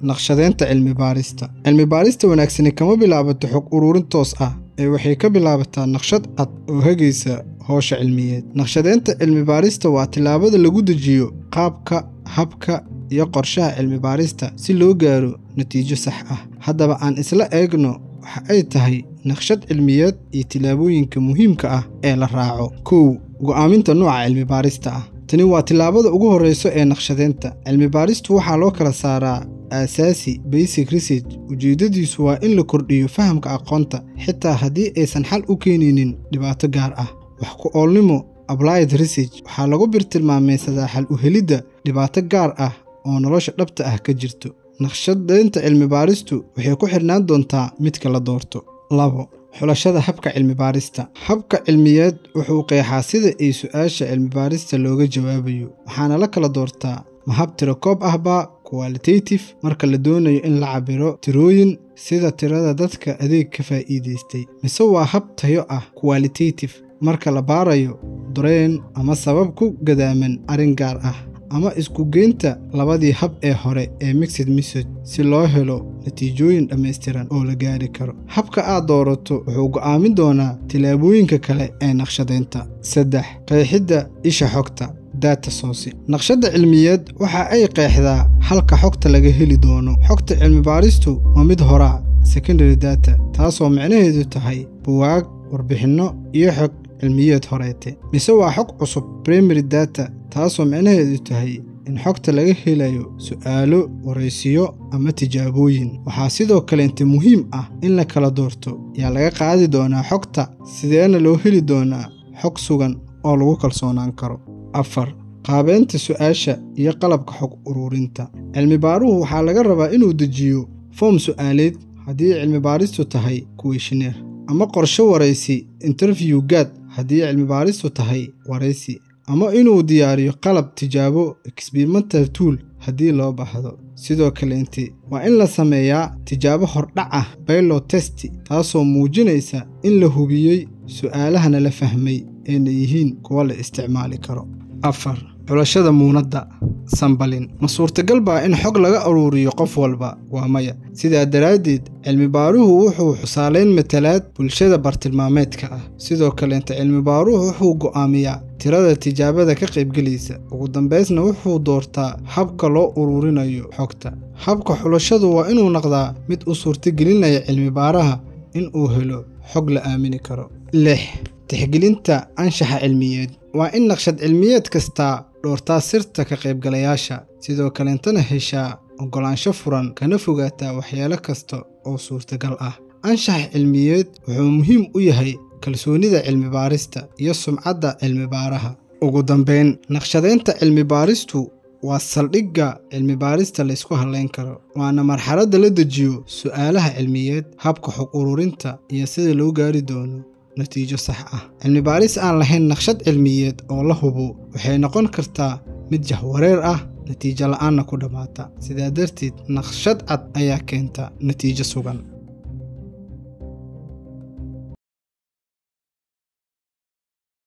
naqshadeynta cilmi baarista. Cilmi baarista wanaagsani kama bilaabato xog ururin toos ah ee waxay ka bilaabataa naqshad cad oo hagaysa hawsha cilmiyeed. Naqshadeynta cilmi baarista waa tilaabada lagu dejiyo qaabka, habka iyo qorshaha cilmi baarista si loo gaaro natiijo sax ah. Haddaba aan isla eegno waxa ay tahay naqshad cilmiyeed iyo tilaabooyinka muhiimka ah ee la raaco. 1. Go'aaminta nooca cilmi baarista ah. Tani waa tilaabada ugu horeysa ee naqshadeynta. Cilmi baaristu waxaa loo kala saaraa asaasi basic research. Ujeedadiisu waa in la kordhiyo fahamka aqoonta xitaa haddii aysan xal u keeninin dhibaato gaar ah. Wax ku oolnimo applied research waxaa lagu bartilmaameedsadaa xal u helidda dhibaato gaar ah oo nolosha dhabta ah ka jirto. Naqshadeynta cilmi baaristu waxay ku xirnaan doontaa midka la doorto. 2. Xulashada habka cilmi baarista. Habka cilmiyeed wuxuu qeexaa sida ay su'aasha cilmi baarista looga jawaabayo, waxaana la kala doortaa ma hab tirakoob ahba qualitative marka la doonayo in la cabiro tirooyin sida tirada dadka adeeg ka faa'iideystay, mise waa hab tayo ah qualitative marka la baarayo dareen ama sabab ku gadaaman arrin gaar ah, ama isku geynta labadii hab ee hore ee mixed method si loo helo natiijooyin dhammaystiran oo la gaari karo. Habka aad doorato wuxuu go'aamin doonaa tilaabooyinka kale ee naqshadeynta. 3. Qeexidda isha xogta data source. Naqshadda cilmiyeed waxa ay qeexdaa halka xogta laga heli doono. Xogta cilmi baaristu waa mid hora secondary data, taasoo macnaheedu tahay buugaag, warbixinno iyo xog cilmiyeed horeete. Mise waa xog cusub primary data, taasoo macnaheedu tahay in xogta laga helayo su'aalo, wareysiyo ama tijaabooyin. Waxaa sidoo kale inta muhiim ah in la kala doorto yaa laga qaadi doonaa xogta, sideena loo heli doonaa xog sugan oo lagu kalsoonaan karo. 4. Qaabeynta su'aasha iyo qalabka xog ururinta. Cilmi baaruhu waxaa laga rabaa inuu dejiyo form su'aaleed haddii cilmi baaristu tahay questionnaire, ama qorshe wareysi interview guide haddii cilmi baaristu tahay wareysi, ama inuu diyaariyo qalab tijaabo experimental tool haddii loo baahdo. Sidoo kale waa in la sameeyaa tijaabo hordhac ah pilot test, taasoo muujinaysa in la hubiyey su'aalahana la fahmay ayna yihiin kuwa la isticmaali karo. 4. Xulashada muunadda sampling. Ma suurtagal baa in xog laga ururiyo qof walba? Waa maya. Sidaa daraaddeed cilmi baaruhu wuxuu xusaaleyn matalaad bulshada bartilmaameedka ah. Sidoo kale cilmi baaruhu wuxuu go'aamiyaa tirada tijaabada ka qaybgalaysa. Ugu dambeysna wuxuu doortaa habka loo ururinayo xogta. Habka xulashadu waa inuu noqdaa mid u suurtagelinaya cilmi baaraha in uu helo xog la aamini karo. 6. Tixgelinta anshaxa cilmiyeed. Waa in naqshad cilmiyeed kasta doortaa sirta ka qaybgalayaasha, sidoo kale heshaa oggolaansho furan kana fogaataa waxyaalo kasta oo suurtagal ah. Anshaxa cilmiyeed wuxuu muhiim u yahay kalsoonida cilmi baarista iyo sumcadda cilmi baaraha. Ugu dambeyn, naqshadeynta cilmi baaristu waa saldhigga cilmi baarista la isku halayn karo, waana marxaladda la dejiyo su'aalaha cilmiyeed, habka xog ururinta iyo sida loo gaari doono natiijo sax ah. Cilmi baaris aan lahayn naqshad cilmiyeed oo la hubo waxay noqon kartaa mid jahwareer ah, natiijo la'aanna ku dhamaata. Sidaa darteed naqshad cad ayaa keenta natiijo sugan.